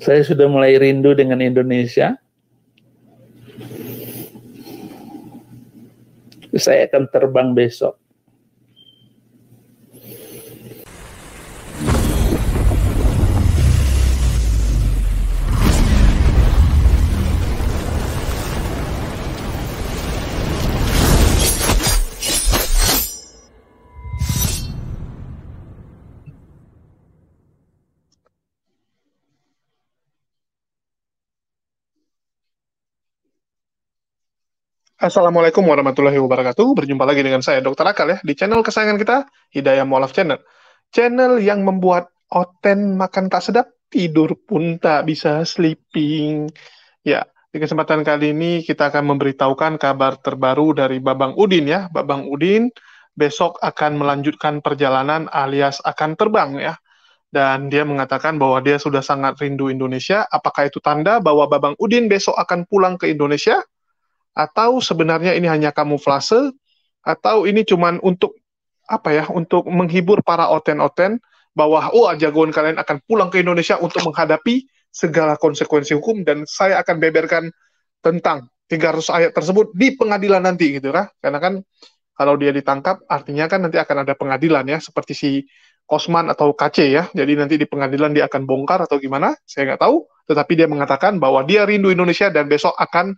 Saya sudah mulai rindu dengan Indonesia. Saya akan terbang besok. Assalamualaikum warahmatullahi wabarakatuh. Berjumpa lagi dengan saya, Dr. Akal ya, di channel kesayangan kita, Hidayah Mualaf Channel. Channel yang membuat oten makan tak sedap, tidur pun tak bisa sleeping. Ya, di kesempatan kali ini kita akan memberitahukan kabar terbaru dari Babang Udin ya. Babang Udin besok akan melanjutkan perjalanan alias akan terbang ya. Dan dia mengatakan bahwa dia sudah sangat rindu Indonesia. Apakah itu tanda bahwa Babang Udin besok akan pulang ke Indonesia? Atau sebenarnya ini hanya kamuflase, atau ini cuman untuk apa ya, untuk menghibur para oten-oten bahwa jagoan kalian akan pulang ke Indonesia untuk menghadapi segala konsekuensi hukum dan saya akan beberkan tentang 300 ayat tersebut di pengadilan nanti gitu kan. Karena kan kalau dia ditangkap artinya kan nanti akan ada pengadilan ya, seperti si Kosman atau KC ya. Jadi nanti di pengadilan dia akan bongkar atau gimana, saya nggak tahu. Tetapi dia mengatakan bahwa dia rindu Indonesia dan besok akan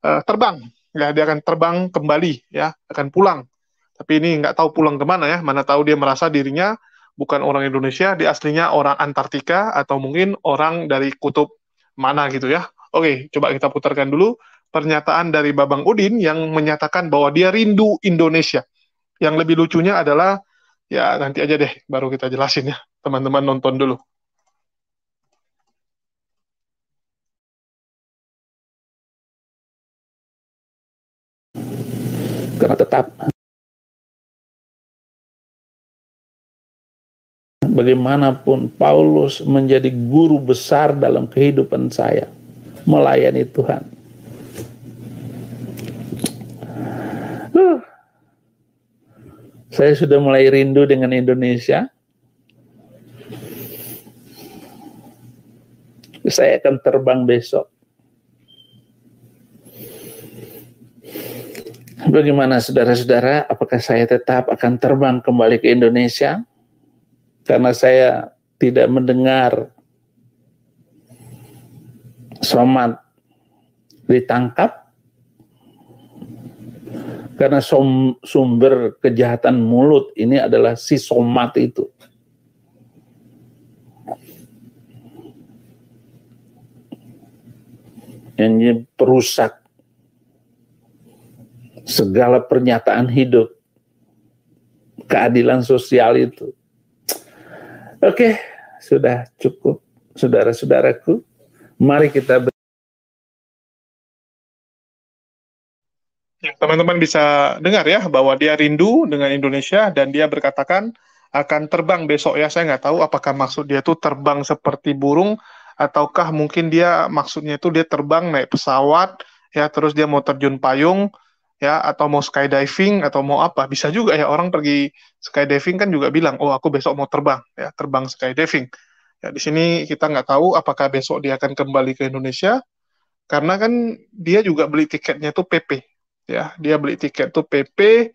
terbang, ya dia akan terbang kembali, ya akan pulang. Tapi ini nggak tahu pulang kemana ya, mana tahu dia merasa dirinya bukan orang Indonesia, dia aslinya orang Antartika atau mungkin orang dari kutub mana gitu ya. Oke, coba kita putarkan dulu pernyataan dari Babang Udin yang menyatakan bahwa dia rindu Indonesia. Yang lebih lucunya adalah, ya nanti aja deh baru kita jelasin ya, teman-teman nonton dulu. Karena tetap bagaimanapun Paulus menjadi guru besar dalam kehidupan saya, melayani Tuhan. Saya sudah mulai rindu dengan Indonesia. Saya akan terbang besok. Bagaimana saudara-saudara, apakah saya tetap akan terbang kembali ke Indonesia? Karena saya tidak mendengar Somat ditangkap. Karena sumber kejahatan mulut ini adalah si Somat itu. Yang perusak segala pernyataan hidup, keadilan sosial itu. Oke, sudah cukup saudara-saudaraku. Mari kita teman-teman bisa dengar ya bahwa dia rindu dengan Indonesia dan dia berkatakan akan terbang besok ya. Saya nggak tahu apakah maksud dia tuh terbang seperti burung ataukah mungkin dia maksudnya itu dia terbang naik pesawat ya, terus dia mau terjun payung ya, atau mau skydiving atau mau apa. Bisa juga ya, orang pergi skydiving kan juga bilang, oh aku besok mau terbang ya, terbang skydiving ya. Di sini kita nggak tahu apakah besok dia akan kembali ke Indonesia karena kan dia juga beli tiketnya tuh PP ya, dia beli tiket tuh PP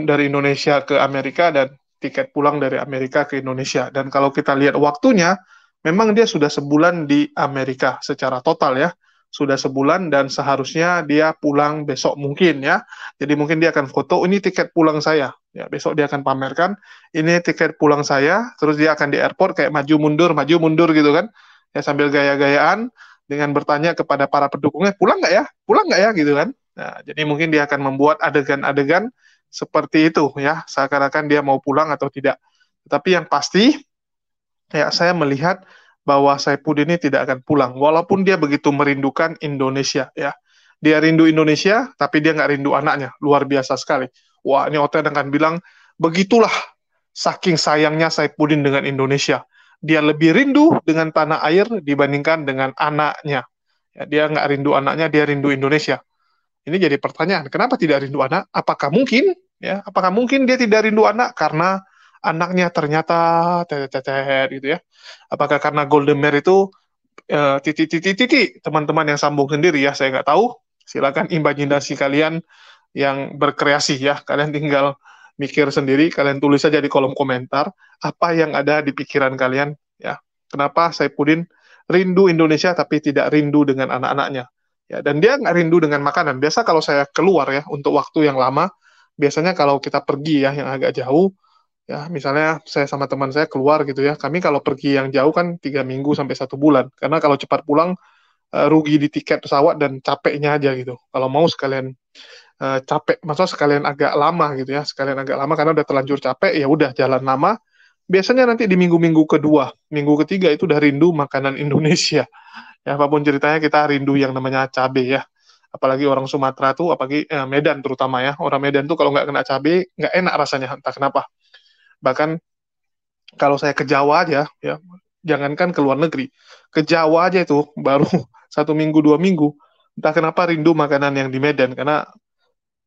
dari Indonesia ke Amerika dan tiket pulang dari Amerika ke Indonesia. Dan kalau kita lihat waktunya, memang dia sudah sebulan di Amerika secara total ya, sudah sebulan dan seharusnya dia pulang besok mungkin ya. Jadi mungkin dia akan foto, ini tiket pulang saya ya, besok dia akan pamerkan ini tiket pulang saya, terus dia akan di airport kayak maju mundur gitu kan ya, sambil gaya-gayaan dengan bertanya kepada para pendukungnya, pulang nggak ya gitu kan. Nah, jadi mungkin dia akan membuat adegan-adegan seperti itu ya, seakan-akan dia mau pulang atau tidak. Tetapi yang pasti, ya saya melihat bahwa Saipudin ini tidak akan pulang, walaupun dia begitu merindukan Indonesia ya. Dia rindu Indonesia, tapi dia nggak rindu anaknya. Luar biasa sekali. Wah, ini Oten akan bilang, begitulah saking sayangnya Saipudin dengan Indonesia. Dia lebih rindu dengan tanah air dibandingkan dengan anaknya. Ya, dia nggak rindu anaknya, dia rindu Indonesia. Ini jadi pertanyaan, kenapa tidak rindu anak? Apakah mungkin dia tidak rindu anak karena anaknya ternyata tetet gitu ya? Apakah karena Golden Mare itu titik teman-teman yang sambung sendiri ya, saya nggak tahu. Silakan imajinasi kalian yang berkreasi ya, kalian tinggal mikir sendiri, kalian tulis saja di kolom komentar apa yang ada di pikiran kalian ya. Kenapa Saipudin rindu Indonesia tapi tidak rindu dengan anak-anaknya ya, dan dia nggak rindu dengan makanan. Biasa kalau saya keluar ya untuk waktu yang lama, biasanya kalau kita pergi ya yang agak jauh ya, misalnya saya sama teman saya keluar gitu ya, kami kalau pergi yang jauh kan 3 minggu sampai 1 bulan, karena kalau cepat pulang rugi di tiket pesawat dan capeknya aja gitu. Kalau mau sekalian capek, maksudnya sekalian agak lama gitu ya, sekalian agak lama karena udah terlanjur capek, ya udah jalan lama. Biasanya nanti di minggu-minggu kedua, minggu ketiga itu udah rindu makanan Indonesia. Ya apapun ceritanya kita rindu yang namanya cabe ya. Apalagi orang Sumatera tuh, apalagi Medan terutama ya. Orang Medan tuh kalau nggak kena cabe, nggak enak rasanya, entah kenapa. Bahkan kalau saya ke Jawa aja, ya jangankan ke luar negeri, ke Jawa aja itu baru 1 minggu 2 minggu, entah kenapa rindu makanan yang di Medan, karena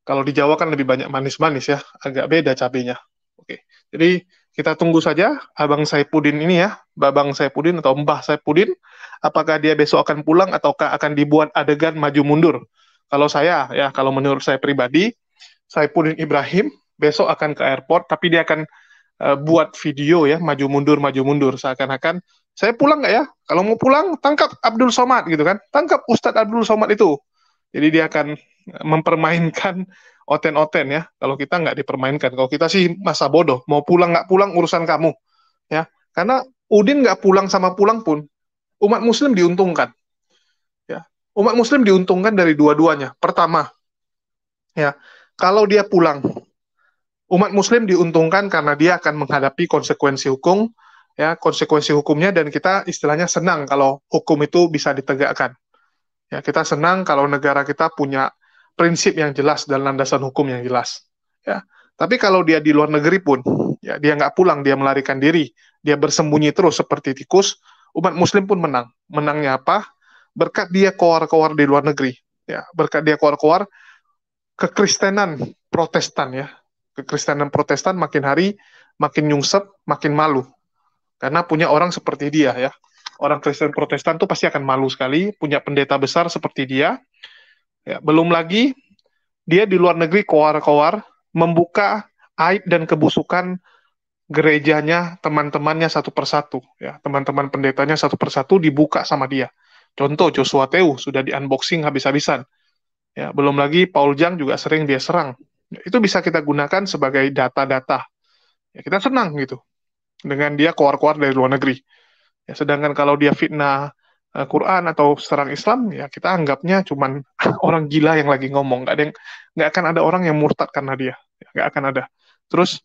kalau di Jawa kan lebih banyak manis-manis ya, agak beda cabenya. Oke, jadi kita tunggu saja Abang Saipudin ini ya, Babang Saipudin atau Mbah Saipudin, apakah dia besok akan pulang ataukah akan dibuat adegan maju mundur. Kalau saya ya, kalau menurut saya pribadi, Saipudin Ibrahim besok akan ke airport, tapi dia akan buat video ya, maju mundur, seakan-akan saya pulang nggak ya? Kalau mau pulang, tangkap Abdul Somad gitu kan, tangkap Ustadz Abdul Somad itu. Jadi dia akan mempermainkan oten-oten ya. Kalau kita nggak dipermainkan, kalau kita sih masa bodoh, mau pulang nggak pulang urusan kamu ya. Karena Udin nggak pulang sama pulang pun, umat Muslim diuntungkan ya. Umat Muslim diuntungkan dari dua-duanya. Pertama ya, kalau dia pulang, umat Muslim diuntungkan karena dia akan menghadapi konsekuensi hukum ya, konsekuensi hukumnya, dan kita istilahnya senang kalau hukum itu bisa ditegakkan. Ya, kita senang kalau negara kita punya prinsip yang jelas dan landasan hukum yang jelas. Ya, tapi kalau dia di luar negeri pun, ya dia nggak pulang, dia melarikan diri, dia bersembunyi terus seperti tikus, umat Muslim pun menang. Menangnya apa? Berkat dia keluar-keluar di luar negeri. Ya, berkat dia keluar-keluar, kekristenan Protestan ya, kekristenan Protestan makin hari makin nyungsep, makin malu. Karena punya orang seperti dia ya. Orang Kristen Protestan tuh pasti akan malu sekali punya pendeta besar seperti dia. Ya, belum lagi dia di luar negeri koar-koar membuka aib dan kebusukan gerejanya, teman-temannya satu persatu. Ya, teman-teman pendetanya satu persatu dibuka sama dia. Contoh Joshua Teu sudah di unboxing habis-habisan. Ya, belum lagi Paul Jang juga sering dia serang. Ya, itu bisa kita gunakan sebagai data-data. Ya, kita senang gitu dengan dia keluar-keluar dari luar negeri. Ya, sedangkan kalau dia fitnah Quran atau serang Islam, ya kita anggapnya cuman orang gila yang lagi ngomong. Nggak akan ada orang yang murtad karena dia. Ya, nggak akan ada. Terus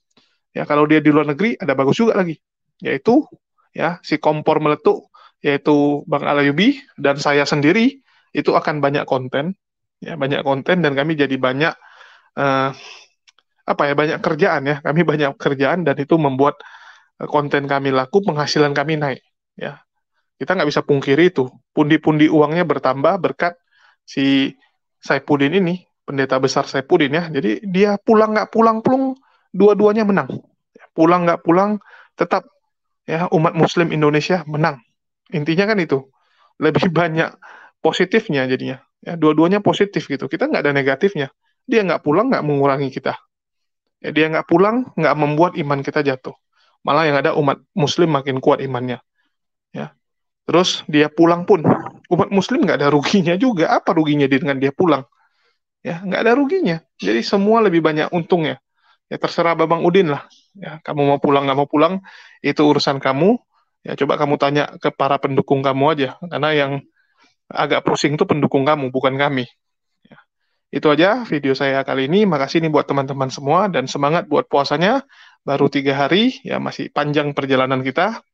ya kalau dia di luar negeri ada bagus juga lagi, yaitu ya si kompor meletup, yaitu Bang Alayubi dan saya sendiri itu akan banyak konten, ya banyak konten, dan kami jadi banyak uh, banyak kerjaan ya. Kami banyak kerjaan dan itu membuat konten kami laku, penghasilan kami naik. Ya, kita nggak bisa pungkiri itu. Pundi-pundi uangnya bertambah berkat si Saipudin ini, pendeta besar Saipudin ya. Jadi dia pulang nggak pulang, dua-duanya menang. Pulang nggak pulang, tetap ya umat Muslim Indonesia menang. Intinya kan itu. Lebih banyak positifnya jadinya. Ya, dua-duanya positif gitu. Kita nggak ada negatifnya. Dia nggak pulang nggak mengurangi kita. Ya, dia nggak pulang nggak membuat iman kita jatuh. Malah yang ada umat Muslim makin kuat imannya. Ya. Terus dia pulang pun umat Muslim nggak ada ruginya juga. Apa ruginya dengan dia pulang? Ya nggak ada ruginya. Jadi semua lebih banyak untungnya. Ya terserah Babang Udin lah. Ya kamu mau pulang nggak mau pulang itu urusan kamu. Ya coba kamu tanya ke para pendukung kamu aja. Karena yang agak pusing itu pendukung kamu, bukan kami. Ya. Itu aja video saya kali ini. Makasih nih buat teman-teman semua dan semangat buat puasanya. Baru 3 hari, ya masih panjang perjalanan kita.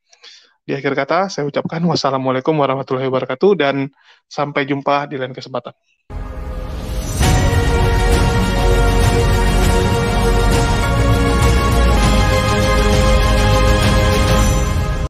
Di akhir kata, saya ucapkan wassalamualaikum warahmatullahi wabarakatuh dan sampai jumpa di lain kesempatan.